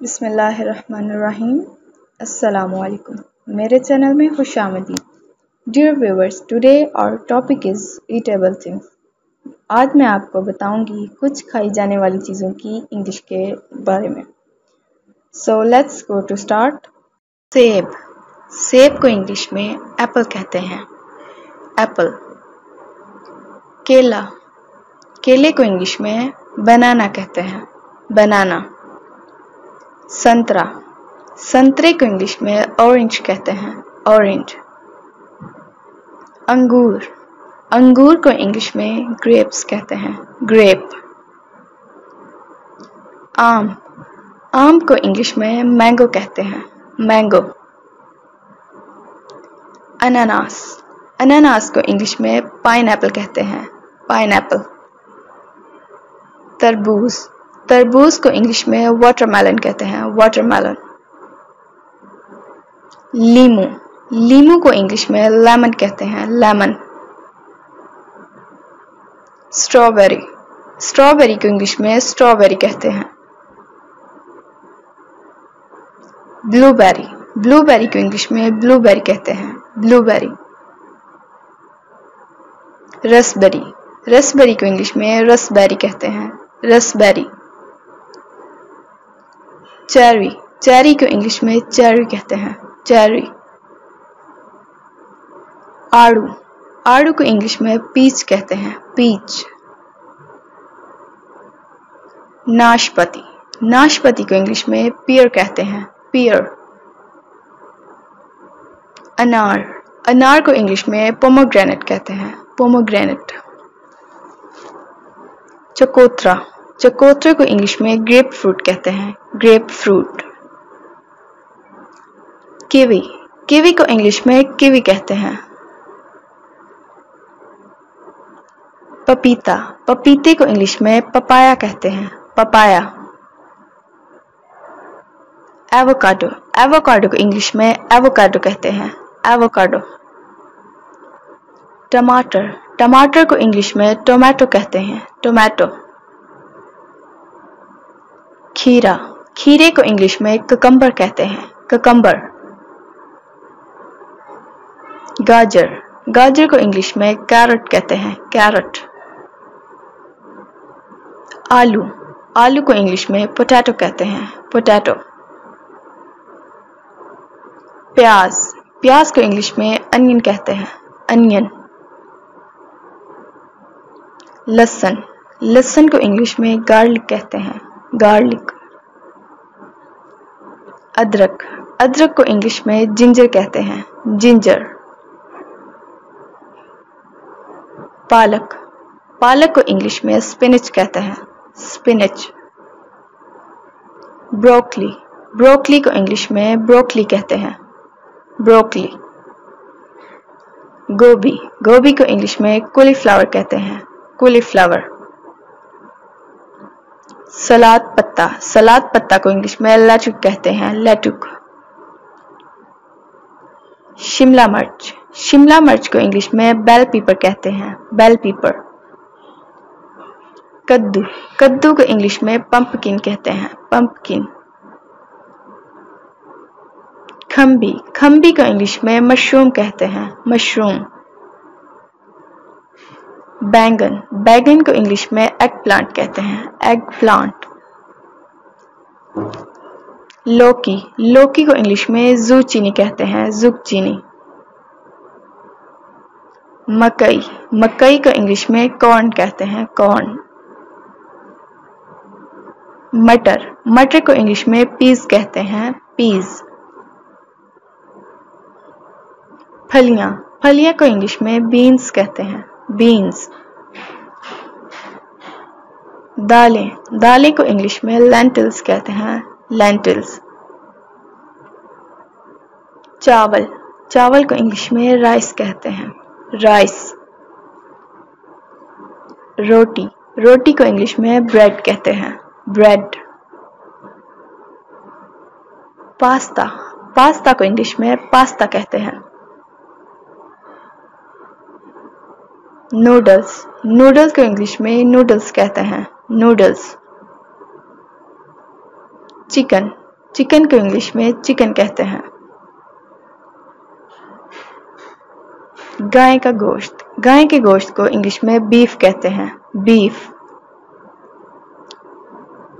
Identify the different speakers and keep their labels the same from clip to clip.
Speaker 1: बिस्मिल्लाहिर्रहमानिर्रहीम। अस्सलामुअलैकुम। मेरे चैनल में खुशामदीद। Dear viewers, today our topic is eatable things. आज मैं आपको बताऊंगी कुछ खाई जाने वाली चीज़ों की इंग्लिश के बारे में। So let's go to start. सेब। सेब को इंग्लिश में एप्पल कहते हैं। एप्पल। केला। केले को इंग्लिश में बनाना कहते हैं। बनाना। संतरा। संतरे को इंग्लिश में ऑरेंज कहते हैं। ऑरेंज। अंगूर। अंगूर को इंग्लिश में ग्रेप्स कहते हैं। ग्रेप। आम। आम को इंग्लिश में मैंगो कहते हैं। मैंगो। अनानास। अनानास को इंग्लिश में पाइनएप्पल कहते हैं। पाइनएप्पल। तरबूज। तरबूज को इंग्लिश में वाटरमेलन कहते हैं। वाटरमेलन। लीमू। लीमू को इंग्लिश में लेमन कहते हैं। लेमन। स्ट्रॉबेरी। स्ट्रॉबेरी को इंग्लिश में स्ट्रॉबेरी कहते हैं। ब्लूबेरी। ब्लूबेरी को इंग्लिश में ब्लूबेरी कहते हैं। ब्लूबेरी। रसबेरी। रसबेरी को इंग्लिश में रसबेरी कहते हैं। रसबेरी। चेरी। चेरी को इंग्लिश में चेरी कहते हैं। चेरी। आड़ू। आड़ू को इंग्लिश में पीच कहते हैं। पीच। नाशपाती। नाशपाती को इंग्लिश में पियर कहते हैं। पियर। अनार। अनार को इंग्लिश में पोमोग्रेनेट कहते हैं। पोमोग्रेनेट। चकोतरा। चकोतरे को इंग्लिश में ग्रेप फ्रूट कहते हैं। Grep fruit. कीवी। कीवी को इंग्लिश में कीवी कहते हैं। पपीता। पपीते को इंग्लिश में पपाया कहते हैं। पपाया। एवोकाडो। एवोकाडो को इंग्लिश में एवोकाडो कहते हैं। एवोकाडो। टमाटर। टमाटर को इंग्लिश में टोमेटो कहते हैं। टोमेटो। खीरा। खीरे को इंग्लिश में ककम्बर कहते हैं। ककम्बर। गाजर। गाजर को इंग्लिश में कैरट कहते हैं। कैरट। आलू। आलू को इंग्लिश में पोटैटो कहते हैं। पोटैटो। प्याज। प्याज को इंग्लिश में अनियन कहते हैं। अनियन। लहसुन। लहसुन को इंग्लिश में गार्लिक कहते हैं। गार्लिक। अदरक। अदरक को इंग्लिश में जिंजर कहते हैं। जिंजर। पालक। पालक को इंग्लिश में स्पिनच कहते हैं। स्पिनच। ब्रोकली। ब्रोकली को इंग्लिश में ब्रोकली कहते हैं। ब्रोकली। गोभी। गोभी को इंग्लिश में कॉलीफ्लावर कहते हैं। कॉलीफ्लावर। सलाद पत्ता। सलाद पत्ता को इंग्लिश में लेटुक कहते हैं। लेटुक। शिमला मिर्च। शिमला मिर्च को इंग्लिश में बेल पेपर कहते हैं। Bell pepper. कद्दू। कद्दू को इंग्लिश में पंपकिन कहते हैं। पंपकिन। खम्बी। खम्बी को इंग्लिश में मशरूम कहते हैं। मशरूम। बैंगन। बैंगन को इंग्लिश में एग प्लांट कहते हैं। Egg plant. लौकी। लौकी को इंग्लिश में ज़ुचीनी कहते हैं। ज़ुकचीनी। मकई। मकई को इंग्लिश में कॉर्न कहते हैं। कॉर्न। मटर। मटर को इंग्लिश में पीज कहते हैं। पीज। फलियां। फलियां को इंग्लिश में बीन्स कहते हैं। बीन्स। दालें। दालें को इंग्लिश में लेंटिल्स कहते हैं। लेंटिल्स। चावल। चावल को इंग्लिश में राइस कहते हैं। राइस। रोटी। रोटी को इंग्लिश में ब्रेड कहते हैं। ब्रेड। पास्ता। पास्ता को इंग्लिश में पास्ता कहते हैं। नूडल्स। नूडल्स को इंग्लिश में नूडल्स कहते हैं। नूडल्स। चिकन। चिकन को इंग्लिश में चिकन कहते हैं। गाय का गोश्त, गाय के गोश्त को इंग्लिश में बीफ कहते हैं, बीफ।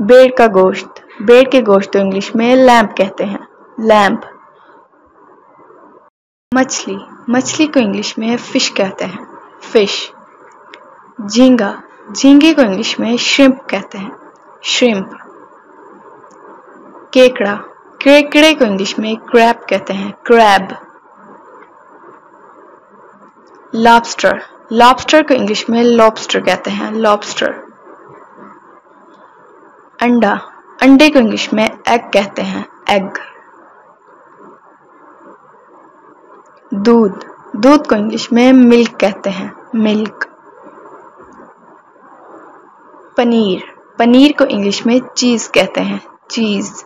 Speaker 1: भेड़ का गोश्त, भेड़ के गोश्त को इंग्लिश में लैम्प कहते हैं, लैम्प। मछली, मछली को इंग्लिश में फिश कहते हैं, फिश। झींगा, झींगे को इंग्लिश में श्रिम्प कहते हैं, श्रिम्प। केकड़ा, केकड़े को इंग्लिश में क्रैब कहते हैं, क्रैब। लॉबस्टर, लॉबस्टर को इंग्लिश में लॉबस्टर कहते हैं, लॉबस्टर। अंडा, अंडे को इंग्लिश में एग कहते हैं, एग। दूध, दूध को इंग्लिश में मिल्क कहते हैं, मिल्क। पनीर, पनीर को इंग्लिश में चीज कहते हैं, चीज।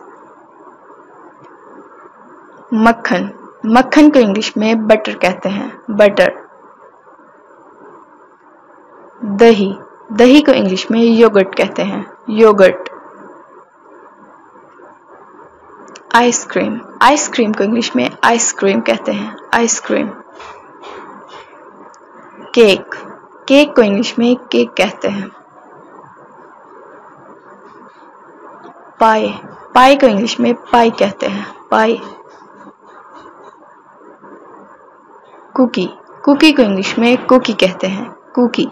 Speaker 1: मक्खन, मक्खन को इंग्लिश में बटर कहते हैं, बटर। दही, दही को इंग्लिश में योगर्ट कहते हैं, योगर्ट। आइसक्रीम, आइसक्रीम को इंग्लिश में आइसक्रीम कहते हैं, आइसक्रीम। केक, केक को इंग्लिश में केक कहते हैं। पाई, पाई को इंग्लिश में पाई कहते हैं, पाई। कुकी, कुकी को इंग्लिश में कुकी कहते हैं, कुकी।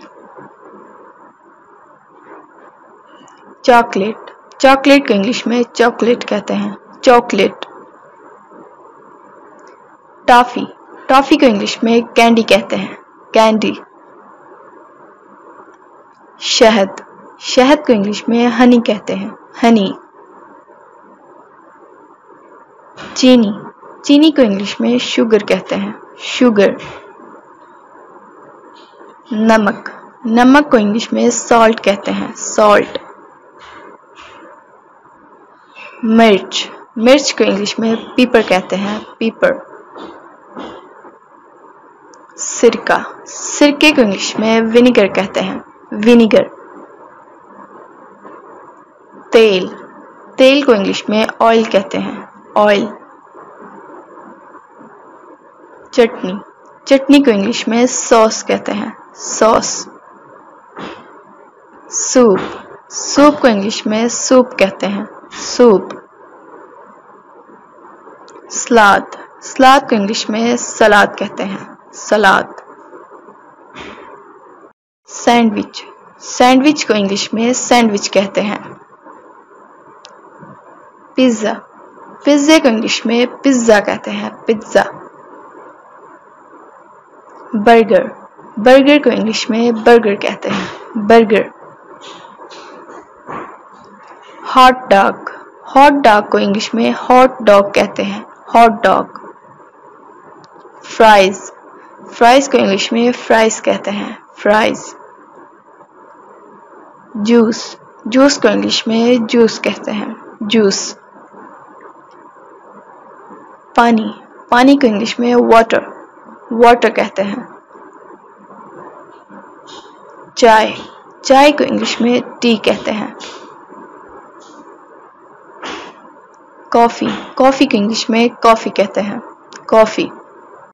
Speaker 1: चॉकलेट, चॉकलेट को इंग्लिश में चॉकलेट कहते हैं, चॉकलेट। टॉफी, टॉफी को इंग्लिश में कैंडी कहते हैं, कैंडी। शहद, शहद को इंग्लिश में हनी कहते हैं, हनी। चीनी, चीनी को इंग्लिश में शुगर कहते हैं, शुगर। नमक, नमक को इंग्लिश में सॉल्ट कहते हैं, सॉल्ट। मिर्च, मिर्च को इंग्लिश में पीपर कहते हैं, पीपर। सिरका, सिरके को इंग्लिश में विनेगर कहते हैं, विनेगर। तेल, तेल को इंग्लिश में ऑयल कहते हैं, ऑयल। चटनी, चटनी को इंग्लिश में सॉस कहते हैं, सॉस। सूप, सूप को इंग्लिश में सूप कहते हैं, सूप। सलाद, सलाद को इंग्लिश में सलाद कहते हैं, सलाद। सैंडविच, सैंडविच को इंग्लिश में सैंडविच कहते हैं। पिज्जा, पिज्जे को इंग्लिश में पिज्जा कहते हैं, पिज्जा। बर्गर, बर्गर को इंग्लिश में बर्गर कहते हैं, burger. Hot dog, hot dog को इंग्लिश में हॉट डॉग कहते हैं, हॉट डॉग। फ्राइज, फ्राइज को इंग्लिश में फ्राइज कहते हैं, फ्राइज। जूस, जूस को इंग्लिश में जूस कहते हैं, जूस। पानी, पानी को इंग्लिश में वाटर, वाटर कहते हैं। चाय, चाय को इंग्लिश में टी कहते हैं। कॉफी, कॉफी को इंग्लिश में कॉफी कहते हैं, कॉफी।